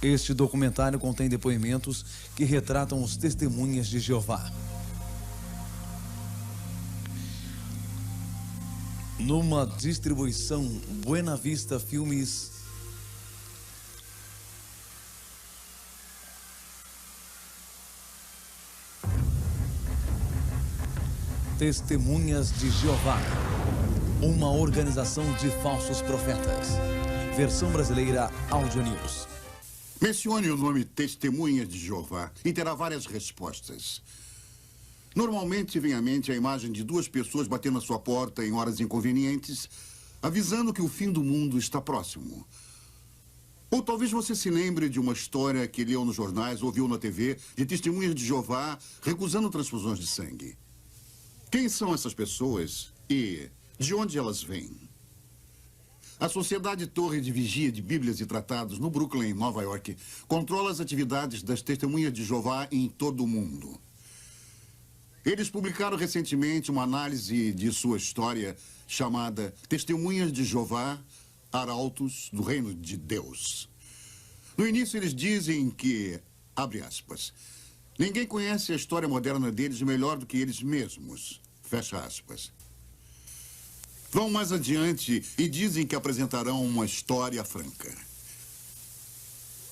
Este documentário contém depoimentos que retratam os testemunhas de Jeová. Numa distribuição Buena Vista Filmes. Testemunhas de Jeová, uma organização de falsos profetas. Versão brasileira Audio News. Mencione o nome Testemunhas de Jeová e terá várias respostas. Normalmente vem à mente a imagem de duas pessoas batendo à sua porta em horas inconvenientes, avisando que o fim do mundo está próximo. Ou talvez você se lembre de uma história que leu nos jornais ou viu na TV de testemunhas de Jeová recusando transfusões de sangue. Quem são essas pessoas e de onde elas vêm? A Sociedade Torre de Vigia de Bíblias e Tratados, no Brooklyn, Nova York, controla as atividades das testemunhas de Jeová em todo o mundo. Eles publicaram recentemente uma análise de sua história chamada Testemunhas de Jeová, Arautos do Reino de Deus. No início eles dizem que, abre aspas, ninguém conhece a história moderna deles melhor do que eles mesmos, fecha aspas. Vão mais adiante e dizem que apresentarão uma história franca.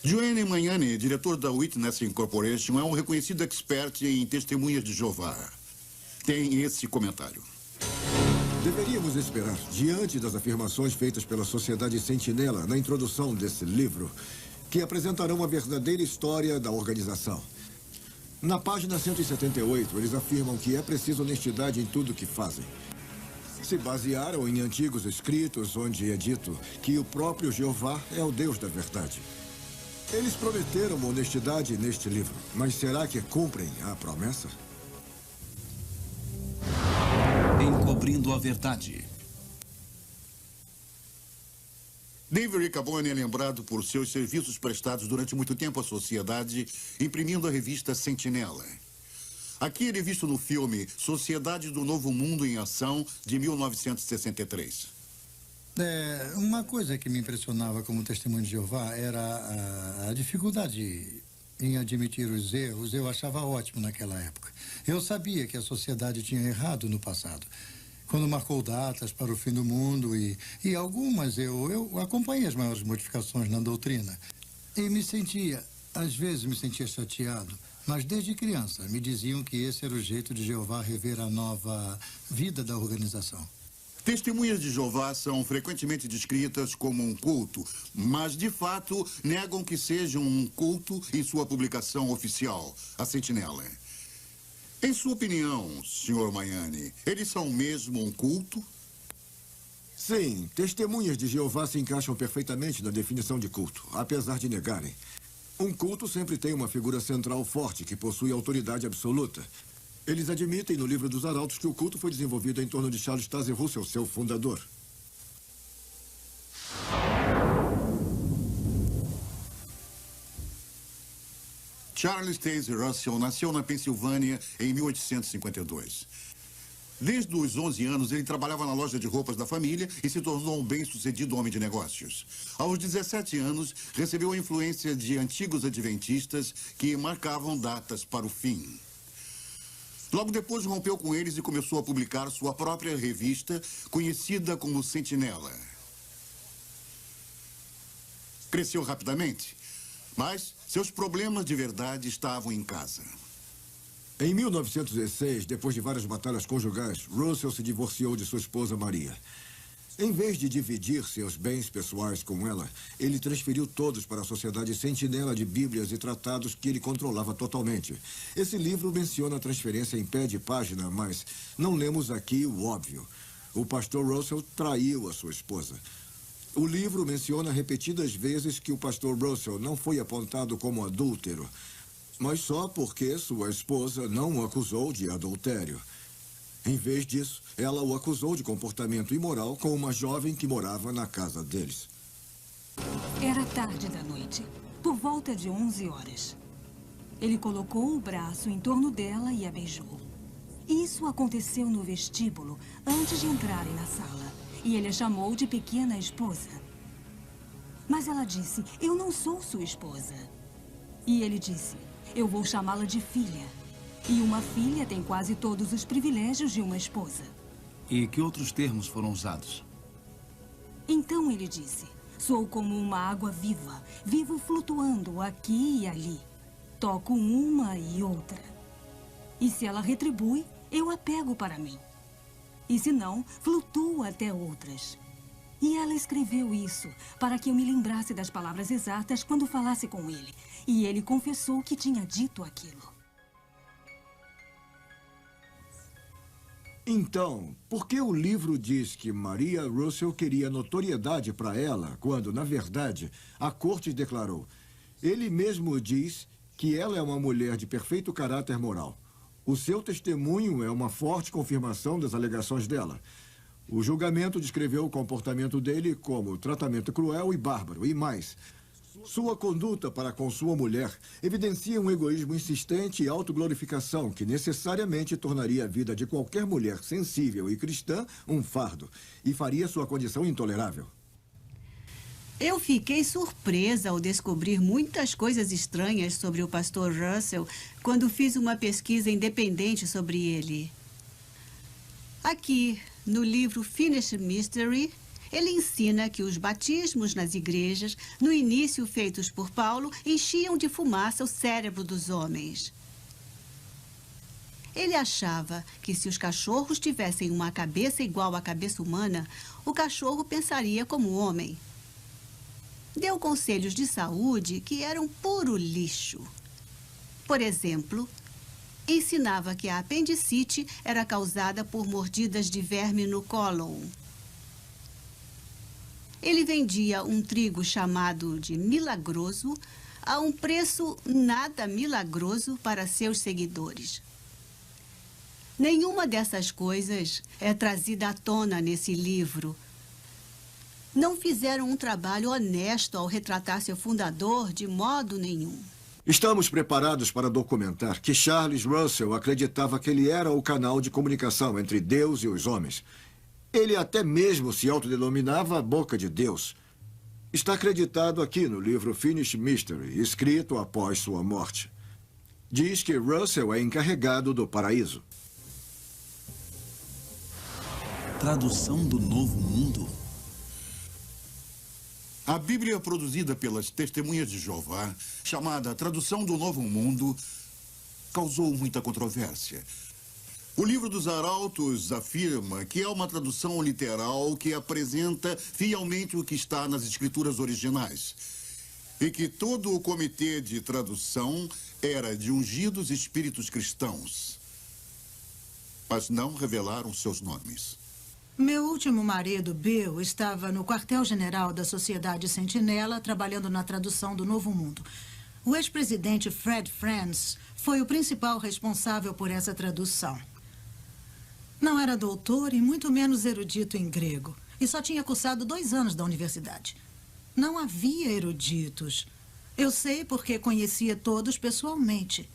Joanne Magnani, diretor da Witness Incorporation, é um reconhecido expert em testemunhas de Jeová. Tem esse comentário. Deveríamos esperar, diante das afirmações feitas pela Sociedade Sentinela na introdução desse livro, que apresentarão a verdadeira história da organização. Na página 178, eles afirmam que é preciso honestidade em tudo que fazem. Se basearam em antigos escritos onde é dito que o próprio Jeová é o Deus da verdade. Eles prometeram honestidade neste livro, mas será que cumprem a promessa? Encobrindo a verdade. David Riccaboni é lembrado por seus serviços prestados durante muito tempo à sociedade, imprimindo a revista Sentinela. Aqui ele é visto no filme Sociedade do Novo Mundo em Ação, de 1963. Uma coisa que me impressionava como testemunho de Jeová era a dificuldade em admitir os erros. Eu achava ótimo naquela época. Eu sabia que a sociedade tinha errado no passado, quando marcou datas para o fim do mundo e algumas eu acompanhei as maiores modificações na doutrina. E às vezes me sentia chateado, mas desde criança me diziam que esse era o jeito de Jeová rever a nova vida da organização. Testemunhas de Jeová são frequentemente descritas como um culto, mas de fato negam que sejam um culto em sua publicação oficial, a Sentinela. Em sua opinião, Sr. Magnani, eles são mesmo um culto? Sim, testemunhas de Jeová se encaixam perfeitamente na definição de culto, apesar de negarem. Um culto sempre tem uma figura central forte que possui autoridade absoluta. Eles admitem no livro dos Arautos que o culto foi desenvolvido em torno de Charles Taze Russell, seu fundador. Charles Taze Russell nasceu na Pensilvânia em 1852. Desde os 11 anos, ele trabalhava na loja de roupas da família e se tornou um bem-sucedido homem de negócios. Aos 17 anos, recebeu a influência de antigos adventistas que marcavam datas para o fim. Logo depois, rompeu com eles e começou a publicar sua própria revista, conhecida como Sentinela. Cresceu rapidamente, mas seus problemas de verdade estavam em casa. Em 1906, depois de várias batalhas conjugais, Russell se divorciou de sua esposa Maria. Em vez de dividir seus bens pessoais com ela, ele transferiu todos para a Sociedade Sentinela de Bíblias e Tratados que ele controlava totalmente. Esse livro menciona a transferência em pé de página, mas não lemos aqui o óbvio. O pastor Russell traiu a sua esposa. O livro menciona repetidas vezes que o pastor Russell não foi apontado como adúltero, mas só porque sua esposa não o acusou de adultério. Em vez disso, ela o acusou de comportamento imoral com uma jovem que morava na casa deles. Era tarde da noite, por volta de 11 horas. Ele colocou o braço em torno dela e a beijou. Isso aconteceu no vestíbulo, antes de entrarem na sala, e ele a chamou de pequena esposa. Mas ela disse, eu não sou sua esposa. E ele disse, eu vou chamá-la de filha. E uma filha tem quase todos os privilégios de uma esposa. E que outros termos foram usados? Então ele disse, sou como uma água viva, vivo flutuando aqui e ali. Toco uma e outra. E se ela retribui, eu a pego para mim. E se não, flutuo até outras. E ela escreveu isso para que eu me lembrasse das palavras exatas quando falasse com ele. E ele confessou que tinha dito aquilo. Então, por que o livro diz que Maria Russell queria notoriedade para ela, quando, na verdade, a corte declarou? Ele mesmo diz que ela é uma mulher de perfeito caráter moral. O seu testemunho é uma forte confirmação das alegações dela. O julgamento descreveu o comportamento dele como tratamento cruel e bárbaro, e mais. Sua conduta para com sua mulher evidencia um egoísmo insistente e autoglorificação que necessariamente tornaria a vida de qualquer mulher sensível e cristã um fardo e faria sua condição intolerável. Eu fiquei surpresa ao descobrir muitas coisas estranhas sobre o pastor Russell quando fiz uma pesquisa independente sobre ele. Aqui, no livro Finished Mystery, ele ensina que os batismos nas igrejas, no início feitos por Paulo, enchiam de fumaça o cérebro dos homens. Ele achava que se os cachorros tivessem uma cabeça igual à cabeça humana, o cachorro pensaria como homem. Deu conselhos de saúde que eram puro lixo. Por exemplo, ensinava que a apendicite era causada por mordidas de verme no cólon. Ele vendia um trigo chamado de milagroso a um preço nada milagroso para seus seguidores. Nenhuma dessas coisas é trazida à tona nesse livro. Não fizeram um trabalho honesto ao retratar seu fundador de modo nenhum. Estamos preparados para documentar que Charles Russell acreditava que ele era o canal de comunicação entre Deus e os homens. Ele até mesmo se autodenominava a boca de Deus. Está acreditado aqui no livro Finished Mystery, escrito após sua morte. Diz que Russell é encarregado do paraíso. Tradução do Novo Mundo? A Bíblia produzida pelas Testemunhas de Jeová, chamada Tradução do Novo Mundo, causou muita controvérsia. O livro dos Arautos afirma que é uma tradução literal que apresenta fielmente o que está nas escrituras originais e que todo o comitê de tradução era de ungidos espíritos cristãos, mas não revelaram seus nomes. Meu último marido, Bill, estava no quartel-general da Sociedade Sentinela trabalhando na tradução do Novo Mundo. O ex-presidente Fred Franz foi o principal responsável por essa tradução. Não era doutor e muito menos erudito em grego. E só tinha cursado 2 anos da universidade. Não havia eruditos. Eu sei porque conhecia todos pessoalmente.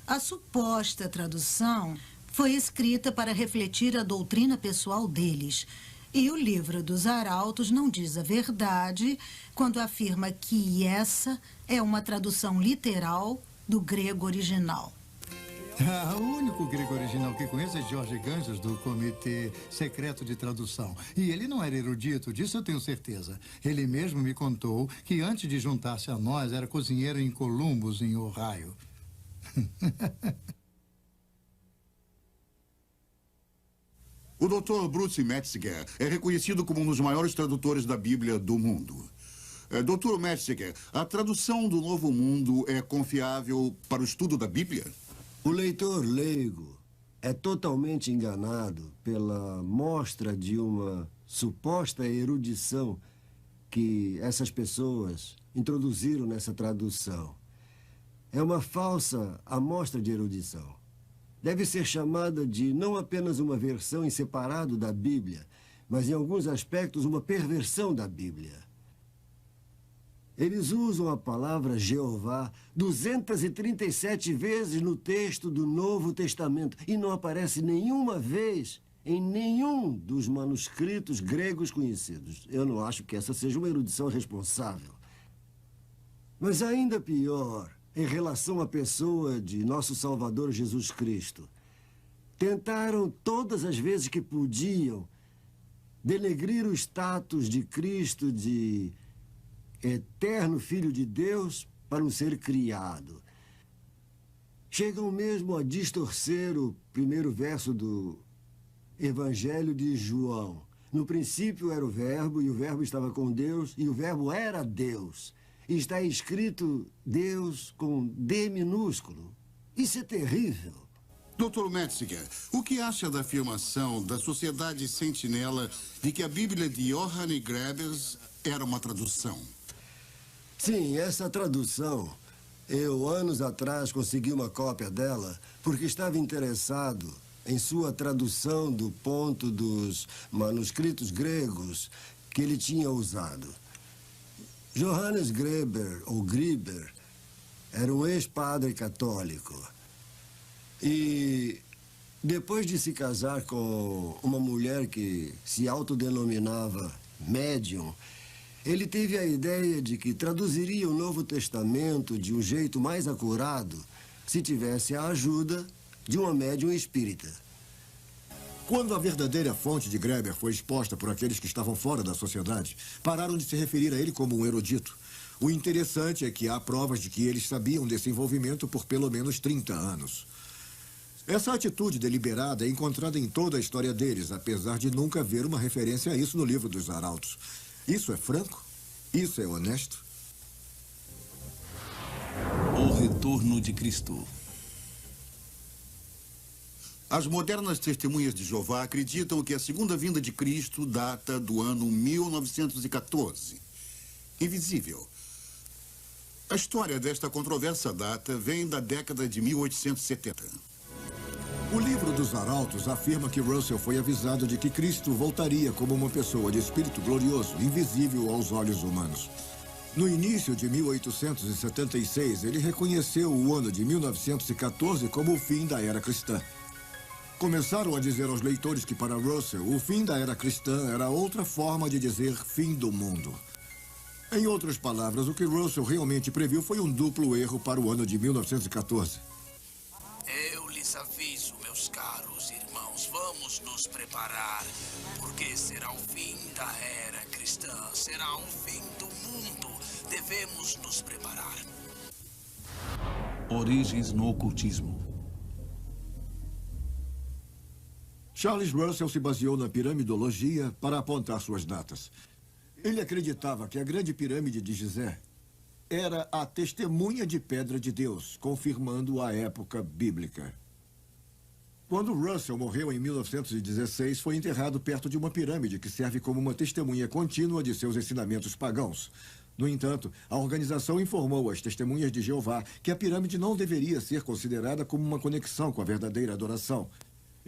A suposta tradução foi escrita para refletir a doutrina pessoal deles. E o livro dos Arautos não diz a verdade quando afirma que essa é uma tradução literal do grego original. O único grego original que conheço é Jorge Ganges, do Comitê Secreto de Tradução. E ele não era erudito, disso eu tenho certeza. Ele mesmo me contou que antes de juntar-se a nós, era cozinheiro em Columbus, em Ohio. O Dr. Bruce Metzger é reconhecido como um dos maiores tradutores da Bíblia do mundo. Dr. Metzger, a tradução do Novo Mundo é confiável para o estudo da Bíblia? O leitor leigo é totalmente enganado pela mostra de uma suposta erudição que essas pessoas introduziram nessa tradução. É uma falsa amostra de erudição. Deve ser chamada de não apenas uma versão em separado da Bíblia, mas em alguns aspectos uma perversão da Bíblia. Eles usam a palavra Jeová 237 vezes no texto do Novo Testamento e não aparece nenhuma vez em nenhum dos manuscritos gregos conhecidos. Eu não acho que essa seja uma erudição responsável. Mas ainda pior, em relação à pessoa de nosso Salvador Jesus Cristo. Tentaram todas as vezes que podiam denegrir o status de Cristo de eterno Filho de Deus para um ser criado. Chegam mesmo a distorcer o primeiro verso do Evangelho de João. No princípio era o Verbo, e o Verbo estava com Deus, e o Verbo era Deus. E está escrito Deus com D minúsculo. Isso é terrível. Dr. Metziger, o que acha da afirmação da Sociedade Sentinela de que a Bíblia de Johannes Grebers era uma tradução? Sim, essa tradução, eu anos atrás consegui uma cópia dela porque estava interessado em sua tradução do ponto dos manuscritos gregos que ele tinha usado. Johannes Greber, ou Grieber, era um ex-padre católico. E depois de se casar com uma mulher que se autodenominava médium, ele teve a ideia de que traduziria o Novo Testamento de um jeito mais acurado se tivesse a ajuda de uma médium espírita. Quando a verdadeira fonte de Greber foi exposta por aqueles que estavam fora da sociedade, pararam de se referir a ele como um erudito. O interessante é que há provas de que eles sabiam desse envolvimento por pelo menos 30 anos. Essa atitude deliberada é encontrada em toda a história deles, apesar de nunca haver uma referência a isso no livro dos Arautos. Isso é franco? Isso é honesto? O retorno de Cristo. As modernas testemunhas de Jeová acreditam que a segunda vinda de Cristo data do ano 1914. Invisível. A história desta controversa data vem da década de 1870. O livro dos Arautos afirma que Russell foi avisado de que Cristo voltaria como uma pessoa de espírito glorioso, invisível aos olhos humanos. No início de 1876, ele reconheceu o ano de 1914 como o fim da era cristã. Começaram a dizer aos leitores que, para Russell, o fim da era cristã era outra forma de dizer fim do mundo. Em outras palavras, o que Russell realmente previu foi um duplo erro para o ano de 1914. Eu lhes aviso, meus caros irmãos, vamos nos preparar, porque será o fim da era cristã, será o fim do mundo. Devemos nos preparar. Origens no ocultismo. Charles Russell se baseou na piramidologia para apontar suas datas. Ele acreditava que a grande pirâmide de Gizé era a testemunha de pedra de Deus, confirmando a época bíblica. Quando Russell morreu em 1916, foi enterrado perto de uma pirâmide que serve como uma testemunha contínua de seus ensinamentos pagãos. No entanto, a organização informou às testemunhas de Jeová que a pirâmide não deveria ser considerada como uma conexão com a verdadeira adoração.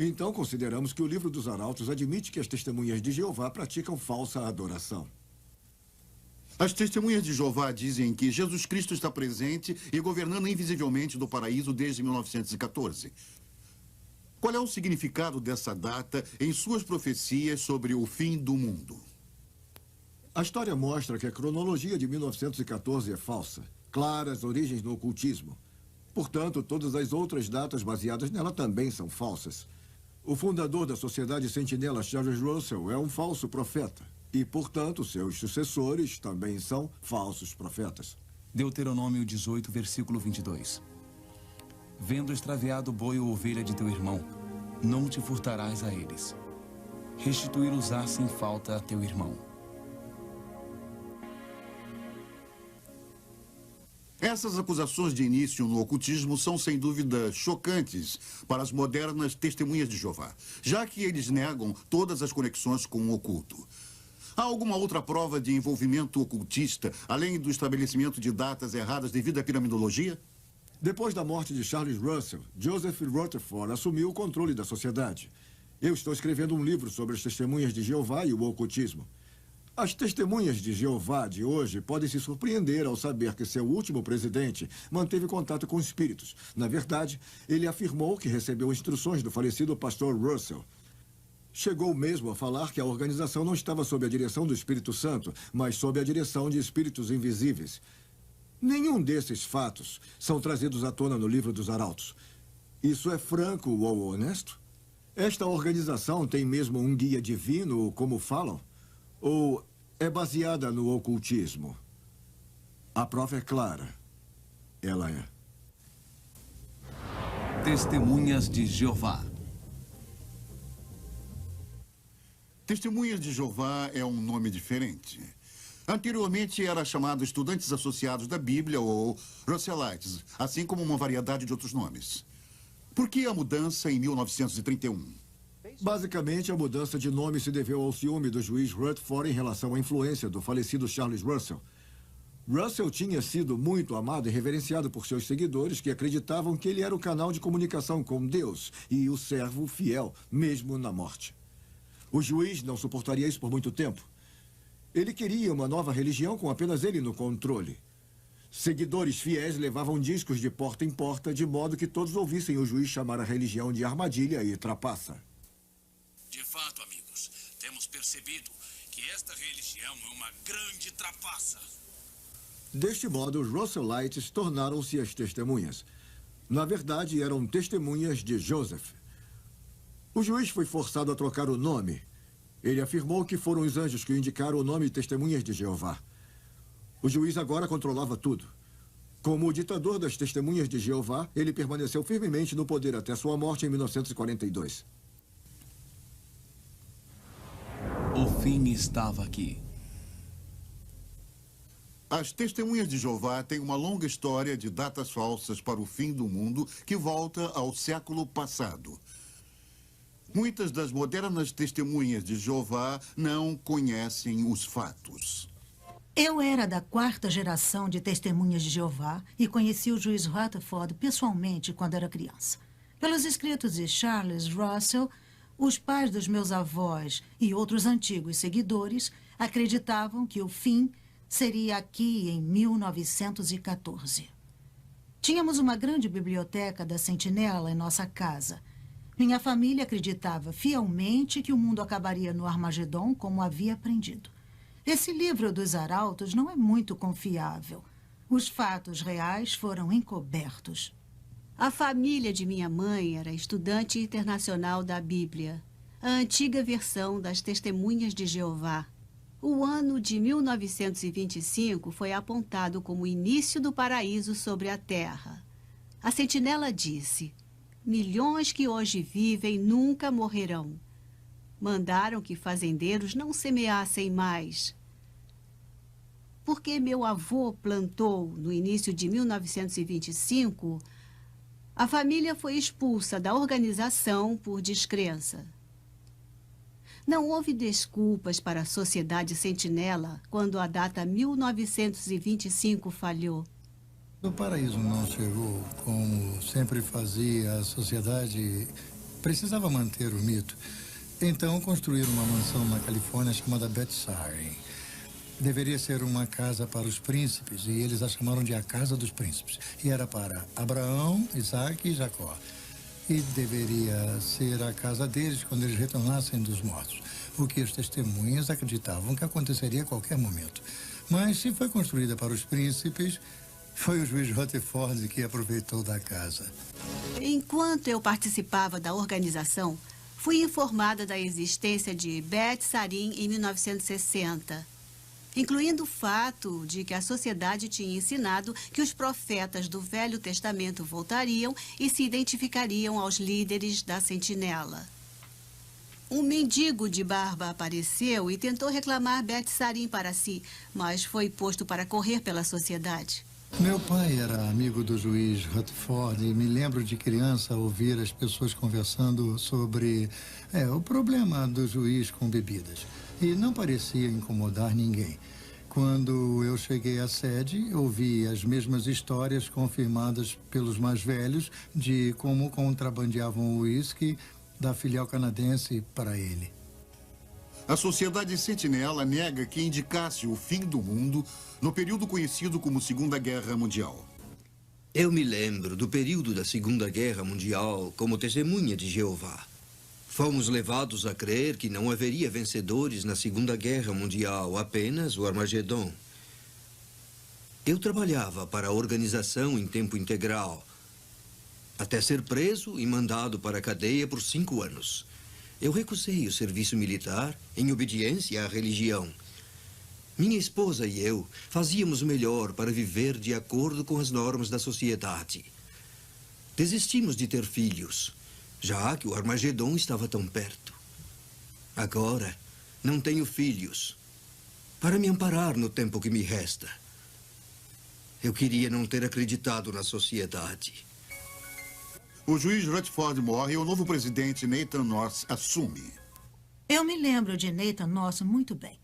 Então, consideramos que o livro dos Arautos admite que as testemunhas de Jeová praticam falsa adoração. As testemunhas de Jeová dizem que Jesus Cristo está presente e governando invisivelmente do paraíso desde 1914. Qual é o significado dessa data em suas profecias sobre o fim do mundo? A história mostra que a cronologia de 1914 é falsa, claras origens no ocultismo. Portanto, todas as outras datas baseadas nela também são falsas. O fundador da Sociedade Sentinela, Charles Russell, é um falso profeta. E, portanto, seus sucessores também são falsos profetas. Deuteronômio 18, versículo 22. Vendo extraviado o boi ou ovelha de teu irmão, não te furtarás a eles. Restituí-los-á sem falta a teu irmão. Essas acusações de início no ocultismo são, sem dúvida, chocantes para as modernas testemunhas de Jeová, já que eles negam todas as conexões com o oculto. Há alguma outra prova de envolvimento ocultista, além do estabelecimento de datas erradas devido à piramidologia? Depois da morte de Charles Russell, Joseph Rutherford assumiu o controle da sociedade. Eu estou escrevendo um livro sobre as testemunhas de Jeová e o ocultismo. As testemunhas de Jeová de hoje podem se surpreender ao saber que seu último presidente manteve contato com espíritos. Na verdade, ele afirmou que recebeu instruções do falecido pastor Russell. Chegou mesmo a falar que a organização não estava sob a direção do Espírito Santo, mas sob a direção de espíritos invisíveis. Nenhum desses fatos são trazidos à tona no livro dos Arautos. Isso é franco ou honesto? Esta organização tem mesmo um guia divino, como falam? Ou é baseada no ocultismo? A prova é clara. Ela é. Testemunhas de Jeová. Testemunhas de Jeová é um nome diferente. Anteriormente era chamado Estudantes Associados da Bíblia ou Russellites, assim como uma variedade de outros nomes. Por que a mudança em 1931? Basicamente, a mudança de nome se deveu ao ciúme do juiz Rutherford em relação à influência do falecido Charles Russell. Russell tinha sido muito amado e reverenciado por seus seguidores que acreditavam que ele era o canal de comunicação com Deus e o servo fiel, mesmo na morte. O juiz não suportaria isso por muito tempo. Ele queria uma nova religião com apenas ele no controle. Seguidores fiéis levavam discos de porta em porta, de modo que todos ouvissem o juiz chamar a religião de armadilha e trapaça. De fato, amigos, temos percebido que esta religião é uma grande trapaça. Deste modo, os Russellites tornaram-se as testemunhas. Na verdade, eram testemunhas de Joseph. O juiz foi forçado a trocar o nome. Ele afirmou que foram os anjos que indicaram o nome Testemunhas de Jeová. O juiz agora controlava tudo. Como o ditador das Testemunhas de Jeová, ele permaneceu firmemente no poder até sua morte em 1942. O fim estava aqui. As Testemunhas de Jeová têm uma longa história de datas falsas para o fim do mundo que volta ao século passado. Muitas das modernas Testemunhas de Jeová não conhecem os fatos. Eu era da 4ª geração de Testemunhas de Jeová e conheci o juiz Rutherford pessoalmente quando era criança. Pelos escritos de Charles Russell, os pais dos meus avós e outros antigos seguidores acreditavam que o fim seria aqui em 1914. Tínhamos uma grande biblioteca da Sentinela em nossa casa. Minha família acreditava fielmente que o mundo acabaria no Armagedon, como havia aprendido. Esse livro dos Arautos não é muito confiável. Os fatos reais foram encobertos. A família de minha mãe era estudante internacional da Bíblia, a antiga versão das Testemunhas de Jeová. O ano de 1925 foi apontado como o início do paraíso sobre a Terra. A Sentinela disse: milhões que hoje vivem nunca morrerão. Mandaram que fazendeiros não semeassem mais. Porque meu avô plantou no início de 1925, a família foi expulsa da organização por descrença. Não houve desculpas para a Sociedade Sentinela quando a data 1925 falhou. O paraíso não chegou como sempre fazia a sociedade. Precisava manter o mito. Então construíram uma mansão na Califórnia chamada Bethsarin. Deveria ser uma casa para os príncipes e eles a chamaram de a Casa dos Príncipes. E era para Abraão, Isaac e Jacó. E deveria ser a casa deles quando eles retornassem dos mortos. O que as testemunhas acreditavam que aconteceria a qualquer momento. Mas se foi construída para os príncipes, foi o juiz Rutherford que aproveitou da casa. Enquanto eu participava da organização, fui informada da existência de Bethsarin em 1960. Incluindo o fato de que a sociedade tinha ensinado que os profetas do Velho Testamento voltariam e se identificariam aos líderes da Sentinela. Um mendigo de barba apareceu e tentou reclamar Bethsarin para si, mas foi posto para correr pela sociedade. Meu pai era amigo do juiz Rutherford e me lembro de criança ouvir as pessoas conversando sobre o problema do juiz com bebidas. E não parecia incomodar ninguém. Quando eu cheguei à sede, ouvi as mesmas histórias confirmadas pelos mais velhos de como contrabandeavam o uísque da filial canadense para ele. A Sociedade Sentinela nega que indicasse o fim do mundo no período conhecido como Segunda Guerra Mundial. Eu me lembro do período da Segunda Guerra Mundial como testemunha de Jeová. Fomos levados a crer que não haveria vencedores na Segunda Guerra Mundial, apenas o Armagedon. Eu trabalhava para a organização em tempo integral, até ser preso e mandado para a cadeia por 5 anos. Eu recusei o serviço militar em obediência à religião. Minha esposa e eu fazíamos o melhor para viver de acordo com as normas da sociedade. Desistimos de ter filhos, já que o Armagedon estava tão perto. Agora, não tenho filhos para me amparar no tempo que me resta. Eu queria não ter acreditado na sociedade. O juiz Rutherford morre e o novo presidente Nathan North assume. Eu me lembro de Nathan North muito bem.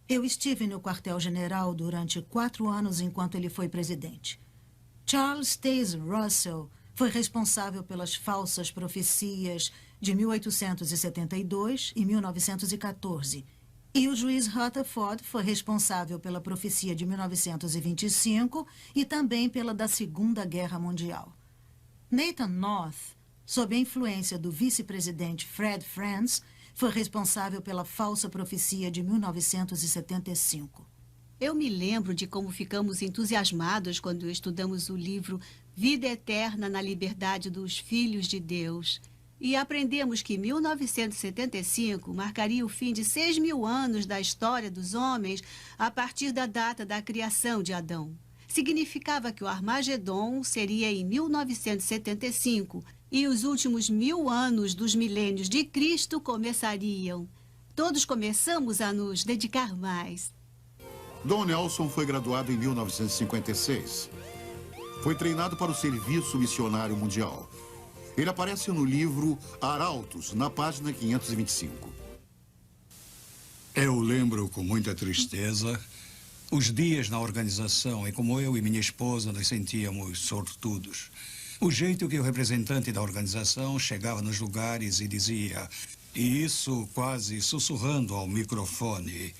Eu estive no quartel-general durante 4 anos enquanto ele foi presidente. Charles Taze Russell foi responsável pelas falsas profecias de 1872 e 1914. E o juiz Rutherford foi responsável pela profecia de 1925 e também pela da Segunda Guerra Mundial. Nathan North, sob a influência do vice-presidente Fred Franz, foi responsável pela falsa profecia de 1975. Eu me lembro de como ficamos entusiasmados quando estudamos o livro Vida Eterna na Liberdade dos Filhos de Deus. E aprendemos que 1975 marcaria o fim de 6.000 anos da história dos homens a partir da data da criação de Adão. Significava que o Armagedon seria em 1975 e os últimos 1000 anos dos milênios de Cristo começariam. Todos começamos a nos dedicar mais. Don Nelson foi graduado em 1956. Foi treinado para o Serviço Missionário Mundial. Ele aparece no livro Arautos, na página 525. Eu lembro com muita tristeza os dias na organização e como eu e minha esposa nos sentíamos sortudos. O jeito que o representante da organização chegava nos lugares e dizia, e isso quase sussurrando ao microfone: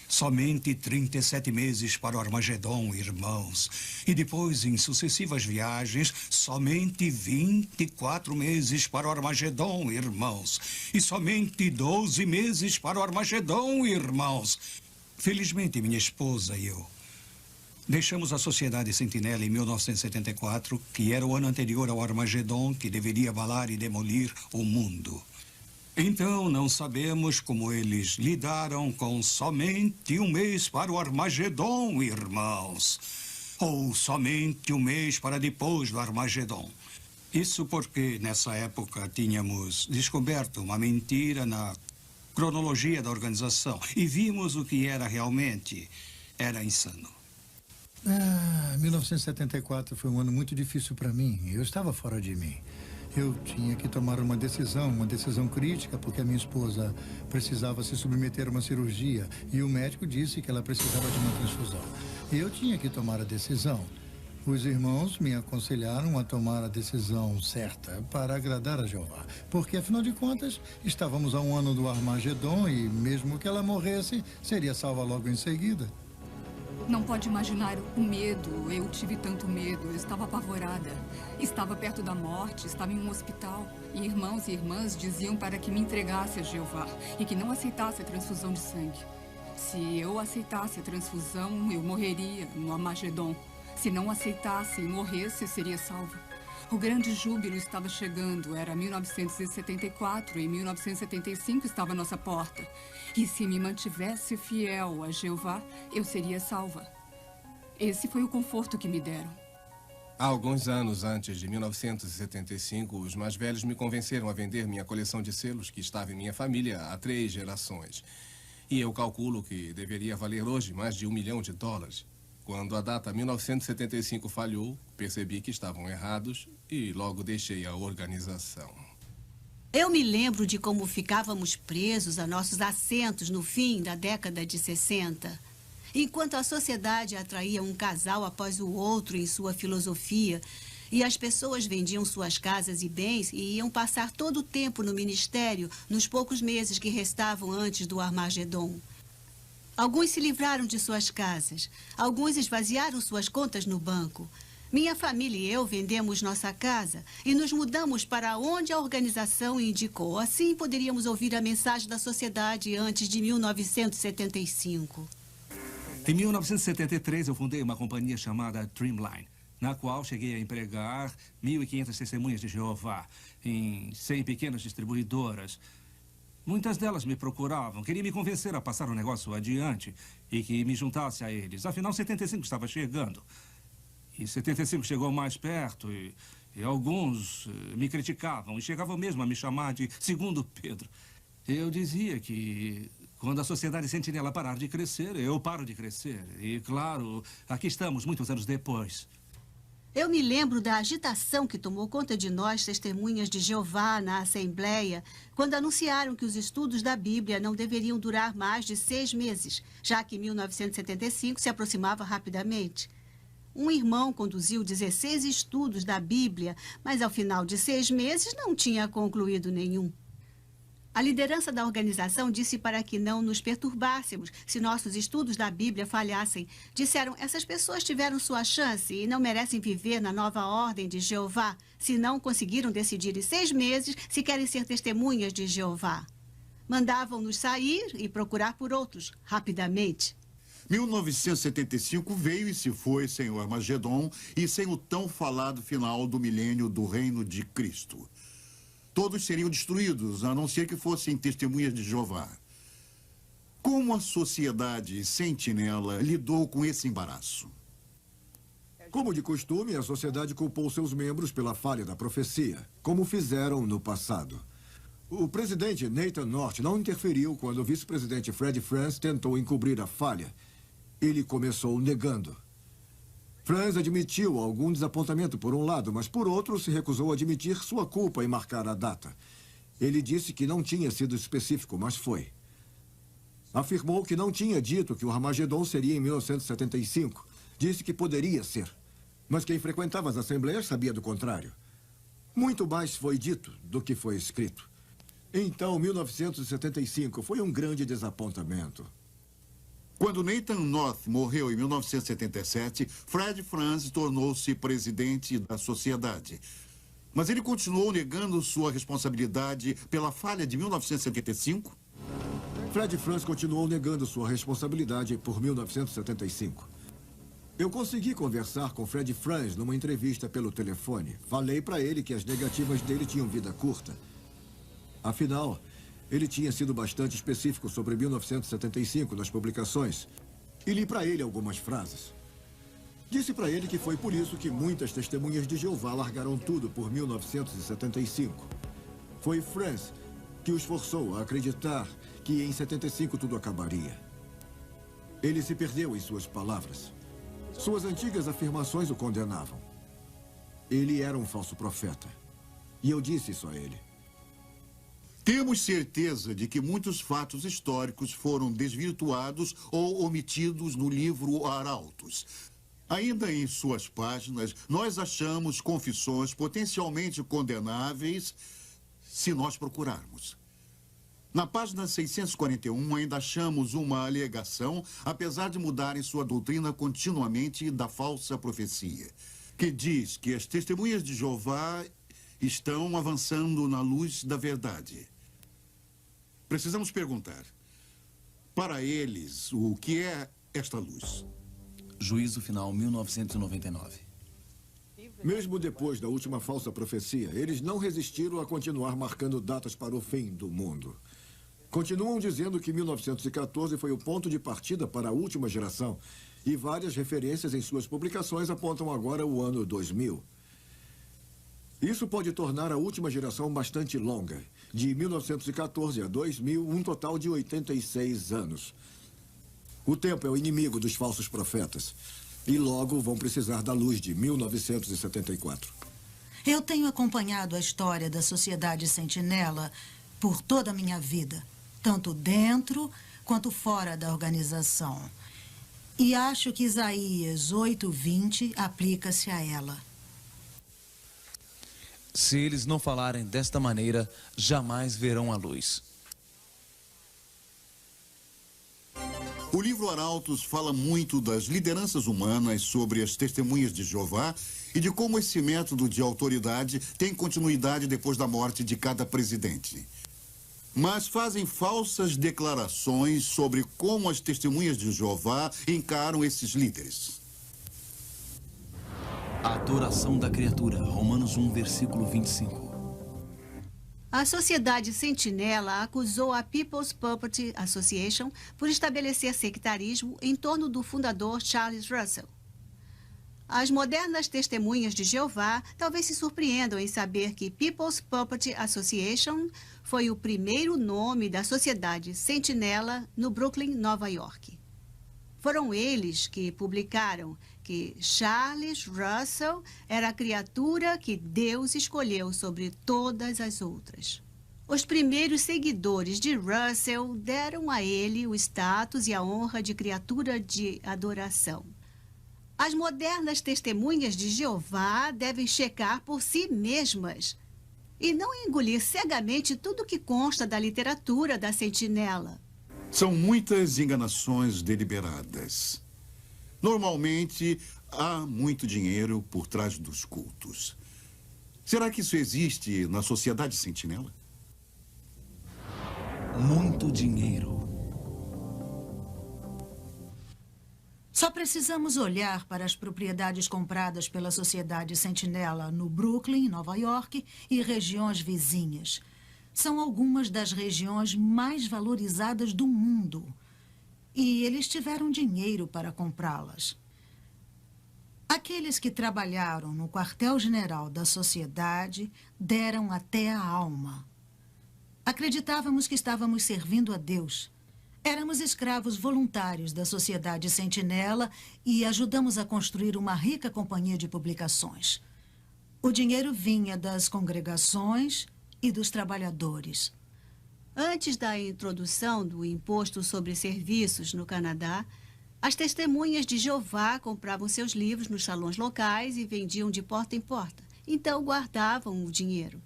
somente 37 meses para o Armagedon, irmãos. E depois, em sucessivas viagens, somente 24 meses para o Armagedon, irmãos. E somente 12 meses para o Armagedon, irmãos. Felizmente, minha esposa e eu deixamos a Sociedade Sentinela em 1974, que era o ano anterior ao Armagedon, que deveria abalar e demolir o mundo. Então, não sabemos como eles lidaram com somente 1 mês para o Armagedon, irmãos. Ou somente 1 mês para depois do Armagedon. Isso porque, nessa época, tínhamos descoberto uma mentira na cronologia da organização e vimos o que era realmente. Era insano. 1974 foi um ano muito difícil para mim. Eu estava fora de mim. Eu tinha que tomar uma decisão crítica, porque a minha esposa precisava se submeter a uma cirurgia e o médico disse que ela precisava de uma transfusão. E eu tinha que tomar a decisão. Os irmãos me aconselharam a tomar a decisão certa para agradar a Jeová, porque, afinal de contas, estávamos a 1 ano do Armagedon e, mesmo que ela morresse, seria salva logo em seguida. Não pode imaginar o medo. Eu tive tanto medo. Eu estava apavorada. Estava perto da morte, estava em um hospital. E irmãos e irmãs diziam para que me entregasse a Jeová e que não aceitasse a transfusão de sangue. Se eu aceitasse a transfusão, eu morreria no Armagedon. Se não aceitasse e morresse, eu seria salva. O grande júbilo estava chegando. Era 1974 e 1975 estava à nossa porta. E se me mantivesse fiel a Jeová, eu seria salva. Esse foi o conforto que me deram. Há alguns anos antes de 1975, os mais velhos me convenceram a vender minha coleção de selos que estava em minha família há 3 gerações. E eu calculo que deveria valer hoje mais de $1 milhão. Quando a data 1975 falhou, percebi que estavam errados e logo deixei a organização. Eu me lembro de como ficávamos presos a nossos assentos no fim da década de 60. Enquanto a sociedade atraía um casal após o outro em sua filosofia, e as pessoas vendiam suas casas e bens e iam passar todo o tempo no ministério nos poucos meses que restavam antes do Armagedon. Alguns se livraram de suas casas, alguns esvaziaram suas contas no banco. Minha família e eu vendemos nossa casa e nos mudamos para onde a organização indicou. Assim poderíamos ouvir a mensagem da sociedade antes de 1975. Em 1973, eu fundei uma companhia chamada Dreamline, na qual cheguei a empregar 1.500 testemunhas de Jeová em 100 pequenas distribuidoras. Muitas delas me procuravam, queriam me convencer a passar o negócio adiante e que me juntasse a eles. Afinal, 75 estava chegando. E 75 chegou mais perto e alguns me criticavam e chegavam mesmo a me chamar de Segundo Pedro. Eu dizia que quando a Sociedade Sentinela parar de crescer, eu paro de crescer. E, claro, aqui estamos muitos anos depois. Eu me lembro da agitação que tomou conta de nós, testemunhas de Jeová, na Assembleia, quando anunciaram que os estudos da Bíblia não deveriam durar mais de 6 meses, já que 1975 se aproximava rapidamente. Um irmão conduziu 16 estudos da Bíblia, mas ao final de 6 meses não tinha concluído nenhum. A liderança da organização disse para que não nos perturbássemos se nossos estudos da Bíblia falhassem. Disseram, essas pessoas tiveram sua chance e não merecem viver na nova ordem de Jeová, se não conseguiram decidir em 6 meses se querem ser testemunhas de Jeová. Mandavam-nos sair e procurar por outros, rapidamente. 1975 veio e se foi sem o Armagedon e sem o tão falado final do milênio do reino de Cristo. Todos seriam destruídos, a não ser que fossem testemunhas de Jeová. Como a Sociedade Sentinela lidou com esse embaraço? Como de costume, a sociedade culpou seus membros pela falha da profecia, como fizeram no passado. O presidente Nathan North não interferiu quando o vice-presidente Fred Franz tentou encobrir a falha. Ele começou negando. Franz admitiu algum desapontamento por um lado, mas por outro se recusou a admitir sua culpa em marcar a data. Ele disse que não tinha sido específico, mas foi. Afirmou que não tinha dito que o Armagedon seria em 1975. Disse que poderia ser. Mas quem frequentava as assembleias sabia do contrário. Muito mais foi dito do que foi escrito. Então, 1975 foi um grande desapontamento. Quando Nathan North morreu em 1977, Fred Franz tornou-se presidente da sociedade. Mas ele continuou negando sua responsabilidade pela falha de 1975? Fred Franz continuou negando sua responsabilidade por 1975. Eu consegui conversar com Fred Franz numa entrevista pelo telefone. Falei para ele que as negativas dele tinham vida curta. Afinal, ele tinha sido bastante específico sobre 1975 nas publicações e li para ele algumas frases. Disse para ele que foi por isso que muitas testemunhas de Jeová largaram tudo por 1975. Foi Franz que os forçou a acreditar que em 75 tudo acabaria. Ele se perdeu em suas palavras. Suas antigas afirmações o condenavam. Ele era um falso profeta. E eu disse isso a ele. Temos certeza de que muitos fatos históricos foram desvirtuados ou omitidos no livro Arautos. Ainda em suas páginas, nós achamos confissões potencialmente condenáveis se nós procurarmos. Na página 641, ainda achamos uma alegação, apesar de mudarem sua doutrina continuamente da falsa profecia, que diz que as testemunhas de Jeová estão avançando na luz da verdade. Precisamos perguntar, para eles, o que é esta luz? Juízo Final, 1999. Mesmo depois da última falsa profecia, eles não resistiram a continuar marcando datas para o fim do mundo. Continuam dizendo que 1914 foi o ponto de partida para a última geração, e várias referências em suas publicações apontam agora o ano 2000. Isso pode tornar a última geração bastante longa. De 1914 a 2000, um total de 86 anos. O tempo é o inimigo dos falsos profetas. E logo vão precisar da luz de 1974. Eu tenho acompanhado a história da Sociedade Sentinela por toda a minha vida, tanto dentro quanto fora da organização. E acho que Isaías 8:20 aplica-se a ela. Se eles não falarem desta maneira, jamais verão a luz. O livro Arautos fala muito das lideranças humanas sobre as testemunhas de Jeová e de como esse método de autoridade tem continuidade depois da morte de cada presidente. mas fazem falsas declarações sobre como as testemunhas de Jeová encaram esses líderes. A adoração da criatura, Romanos 1, versículo 25. A Sociedade Sentinela acusou a People's Puppet Association por estabelecer sectarismo em torno do fundador Charles Russell. As modernas testemunhas de Jeová talvez se surpreendam em saber que People's Puppet Association foi o primeiro nome da Sociedade Sentinela no Brooklyn, Nova York. Foram eles que publicaram que Charles Russell era a criatura que Deus escolheu sobre todas as outras. Os primeiros seguidores de Russell deram a ele o status e a honra de criatura de adoração. As modernas testemunhas de Jeová devem checar por si mesmas e não engolir cegamente tudo que consta da literatura da Sentinela. São muitas enganações deliberadas. Normalmente, há muito dinheiro por trás dos cultos. Será que isso existe na Sociedade Sentinela? Muito dinheiro. Só precisamos olhar para as propriedades compradas pela Sociedade Sentinela no Brooklyn, Nova York e regiões vizinhas. São algumas das regiões mais valorizadas do mundo. E eles tiveram dinheiro para comprá-las. Aqueles que trabalharam no quartel-general da Sociedade deram até a alma. Acreditávamos que estávamos servindo a Deus. Éramos escravos voluntários da Sociedade Sentinela e ajudamos a construir uma rica companhia de publicações. O dinheiro vinha das congregações e dos trabalhadores. Antes da introdução do imposto sobre serviços no Canadá, as testemunhas de Jeová compravam seus livros nos salões locais e vendiam de porta em porta. Então guardavam o dinheiro.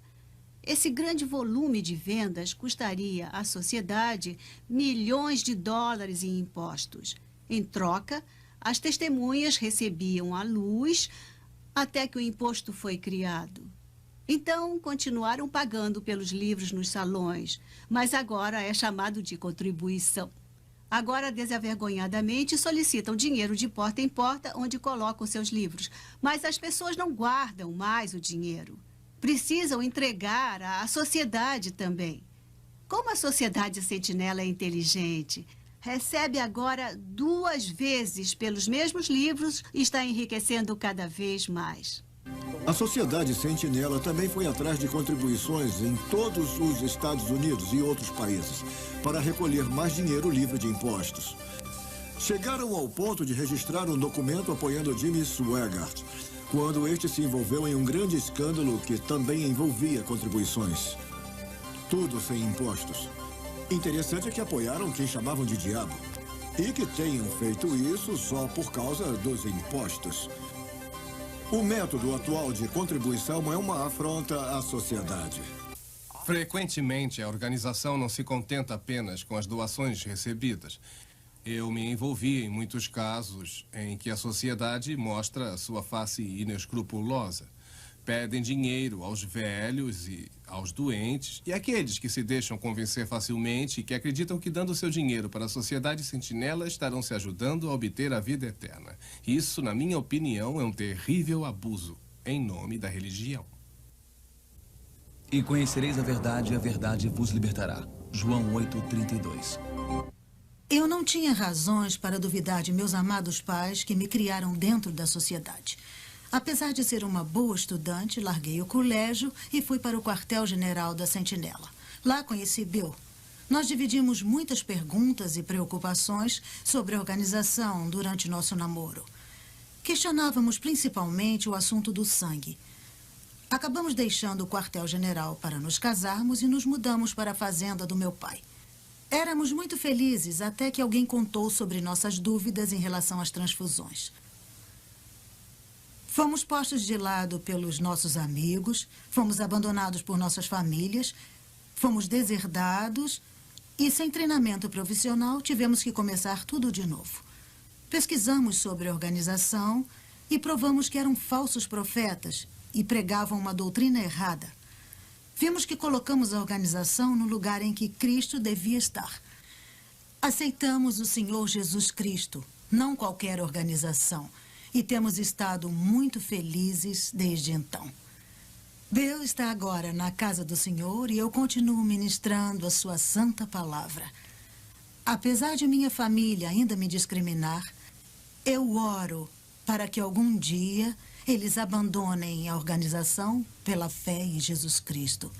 Esse grande volume de vendas custaria à sociedade milhões de dólares em impostos. Em troca, as testemunhas recebiam a luz até que o imposto foi criado. Então, continuaram pagando pelos livros nos salões, mas agora é chamado de contribuição. Agora, desavergonhadamente, solicitam dinheiro de porta em porta onde colocam seus livros, mas as pessoas não guardam mais o dinheiro. Precisam entregar à sociedade também. Como a Sociedade Sentinela é inteligente, recebe agora 2 vezes pelos mesmos livros e está enriquecendo cada vez mais. A Sociedade Sentinela também foi atrás de contribuições em todos os Estados Unidos e outros países para recolher mais dinheiro livre de impostos. Chegaram ao ponto de registrar um documento apoiando Jimmy Swaggart, quando este se envolveu em um grande escândalo que também envolvia contribuições. Tudo sem impostos. Interessante é que apoiaram quem chamavam de diabo. E que tenham feito isso só por causa dos impostos. O método atual de contribuição é uma afronta à sociedade. Frequentemente, a organização não se contenta apenas com as doações recebidas. Eu me envolvi em muitos casos em que a sociedade mostra sua face inescrupulosa. Pedem dinheiro aos velhos e aos doentes e àqueles que se deixam convencer facilmente e que acreditam que dando seu dinheiro para a Sociedade Sentinela estarão se ajudando a obter a vida eterna. Isso, na minha opinião, é um terrível abuso em nome da religião. E conhecereis a verdade vos libertará. João 8:32. Eu não tinha razões para duvidar de meus amados pais que me criaram dentro da sociedade. Apesar de ser uma boa estudante, larguei o colégio e fui para o quartel-general da Sentinela. Lá conheci Bill. Nós dividimos muitas perguntas e preocupações sobre a organização durante nosso namoro. Questionávamos principalmente o assunto do sangue. Acabamos deixando o quartel-general para nos casarmos e nos mudamos para a fazenda do meu pai. Éramos muito felizes até que alguém contou sobre nossas dúvidas em relação às transfusões. Fomos postos de lado pelos nossos amigos, fomos abandonados por nossas famílias, fomos deserdados e, sem treinamento profissional, tivemos que começar tudo de novo. Pesquisamos sobre a organização e provamos que eram falsos profetas e pregavam uma doutrina errada. Vimos que colocamos a organização no lugar em que Cristo devia estar. Aceitamos o Senhor Jesus Cristo, não qualquer organização, e temos estado muito felizes desde então. Bill está agora na casa do Senhor e eu continuo ministrando a sua santa palavra. Apesar de minha família ainda me discriminar, eu oro para que algum dia eles abandonem a organização pela fé em Jesus Cristo.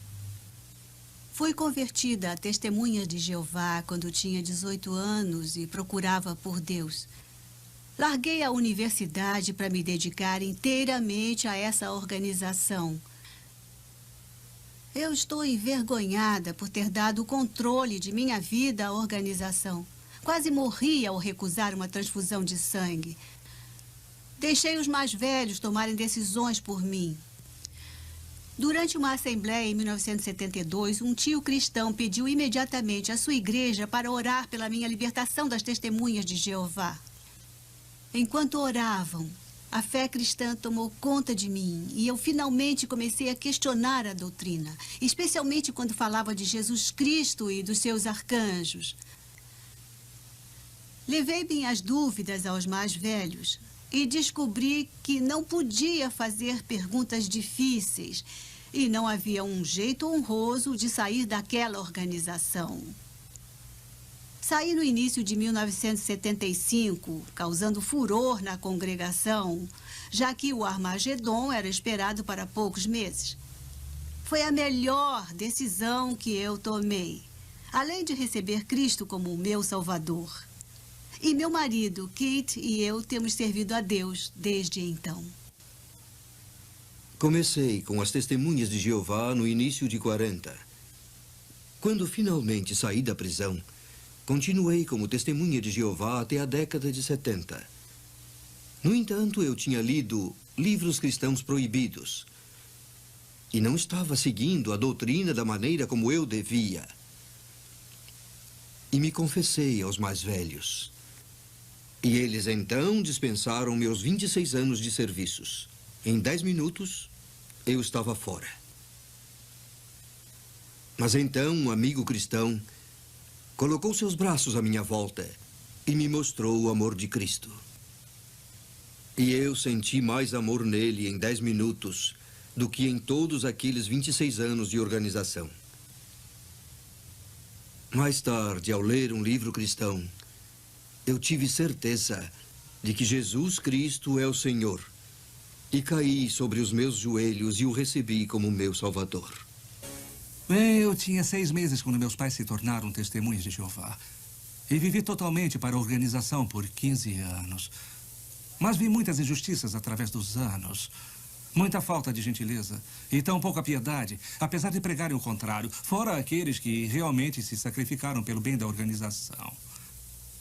Fui convertida a Testemunhas de Jeová quando tinha 18 anos e procurava por Deus. Larguei a universidade para me dedicar inteiramente a essa organização. Eu estou envergonhada por ter dado o controle de minha vida à organização. Quase morri ao recusar uma transfusão de sangue. Deixei os mais velhos tomarem decisões por mim. Durante uma assembleia em 1972, um tio cristão pediu imediatamente à sua igreja para orar pela minha libertação das Testemunhas de Jeová. Enquanto oravam, a fé cristã tomou conta de mim e eu finalmente comecei a questionar a doutrina, especialmente quando falava de Jesus Cristo e dos seus arcanjos. Levei minhas dúvidas aos mais velhos e descobri que não podia fazer perguntas difíceis e não havia um jeito honroso de sair daquela organização. Saí no início de 1975, causando furor na congregação, já que o Armagedon era esperado para poucos meses. Foi a melhor decisão que eu tomei, além de receber Cristo como o meu Salvador. E meu marido, Kate, e eu temos servido a Deus desde então. Comecei com as Testemunhas de Jeová no início de 40. Quando finalmente saí da prisão, continuei como Testemunha de Jeová até a década de 70. No entanto, eu tinha lido livros cristãos proibidos e não estava seguindo a doutrina da maneira como eu devia. E me confessei aos mais velhos. E eles então dispensaram meus 26 anos de serviços. Em 10 minutos, eu estava fora. Mas então um amigo cristão colocou seus braços à minha volta e me mostrou o amor de Cristo. E eu senti mais amor nele em 10 minutos do que em todos aqueles 26 anos de organização. Mais tarde, ao ler um livro cristão, eu tive certeza de que Jesus Cristo é o Senhor e caí sobre os meus joelhos e o recebi como meu Salvador. Bem, eu tinha 6 meses quando meus pais se tornaram Testemunhas de Jeová. E vivi totalmente para a organização por 15 anos. Mas vi muitas injustiças através dos anos. Muita falta de gentileza e tão pouca piedade, apesar de pregarem o contrário, fora aqueles que realmente se sacrificaram pelo bem da organização.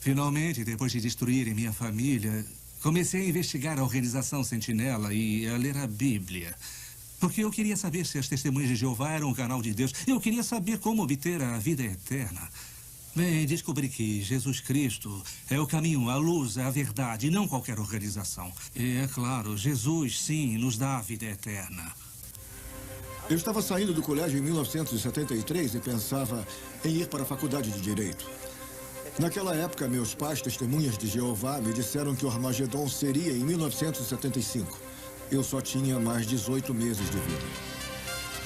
Finalmente, depois de destruírem minha família, comecei a investigar a organização Sentinela e a ler a Bíblia. Porque eu queria saber se as Testemunhas de Jeová eram um canal de Deus. Eu queria saber como obter a vida eterna. Bem, descobri que Jesus Cristo é o caminho, a luz, a verdade, e não qualquer organização. E é claro, Jesus, sim, nos dá a vida eterna. Eu estava saindo do colégio em 1973 e pensava em ir para a faculdade de Direito. Naquela época, meus pais, Testemunhas de Jeová, me disseram que o Armagedon seria em 1975. Eu só tinha mais 18 meses de vida.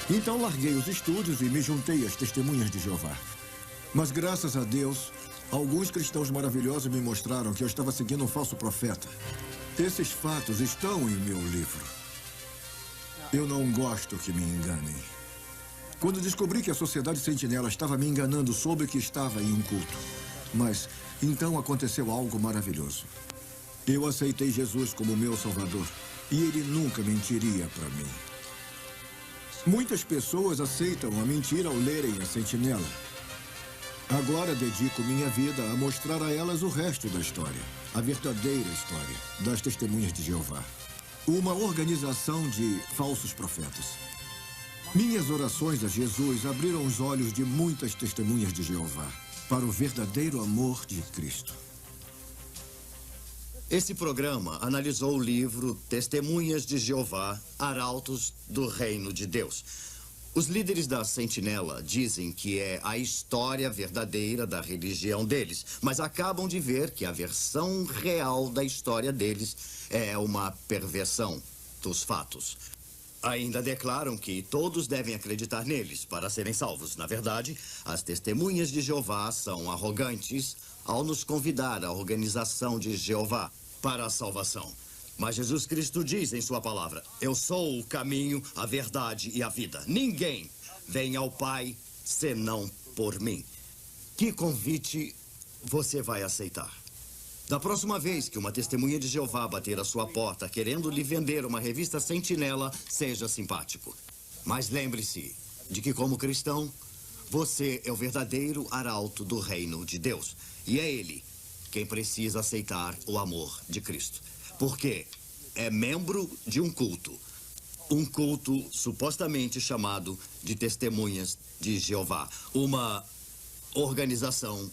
Então, larguei os estudos e me juntei às Testemunhas de Jeová. Mas, graças a Deus, alguns cristãos maravilhosos me mostraram que eu estava seguindo um falso profeta. Esses fatos estão em meu livro. Eu não gosto que me enganem. Quando descobri que a Sociedade Sentinela estava me enganando, soube que estava em um culto. Mas, então aconteceu algo maravilhoso. Eu aceitei Jesus como meu Salvador e ele nunca mentiria para mim. Muitas pessoas aceitam a mentira ao lerem a Sentinela. Agora dedico minha vida a mostrar a elas o resto da história, a verdadeira história das Testemunhas de Jeová. Uma organização de falsos profetas. Minhas orações a Jesus abriram os olhos de muitas Testemunhas de Jeová para o verdadeiro amor de Cristo. Esse programa analisou o livro Testemunhas de Jeová, Arautos do Reino de Deus. Os líderes da Sentinela dizem que é a história verdadeira da religião deles, mas acabam de ver que a versão real da história deles é uma perversão dos fatos. Ainda declaram que todos devem acreditar neles para serem salvos. Na verdade, as testemunhas de Jeová são arrogantes ao nos convidar à organização de Jeová para a salvação. Mas Jesus Cristo diz em sua palavra: eu sou o caminho, a verdade e a vida. Ninguém vem ao Pai senão por mim. Que convite você vai aceitar? Da próxima vez que uma testemunha de Jeová bater à sua porta querendo lhe vender uma revista Sentinela, seja simpático. Mas lembre-se de que, como cristão, você é o verdadeiro arauto do reino de Deus. E é ele quem precisa aceitar o amor de Cristo. Porque é membro de um culto supostamente chamado de Testemunhas de Jeová, uma organização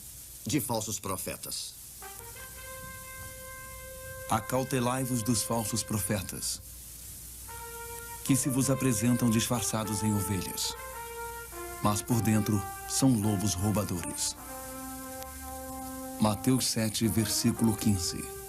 de falsos profetas. Acautelai-vos dos falsos profetas, que se vos apresentam disfarçados em ovelhas, mas por dentro são lobos roubadores. Mateus 7, versículo 15.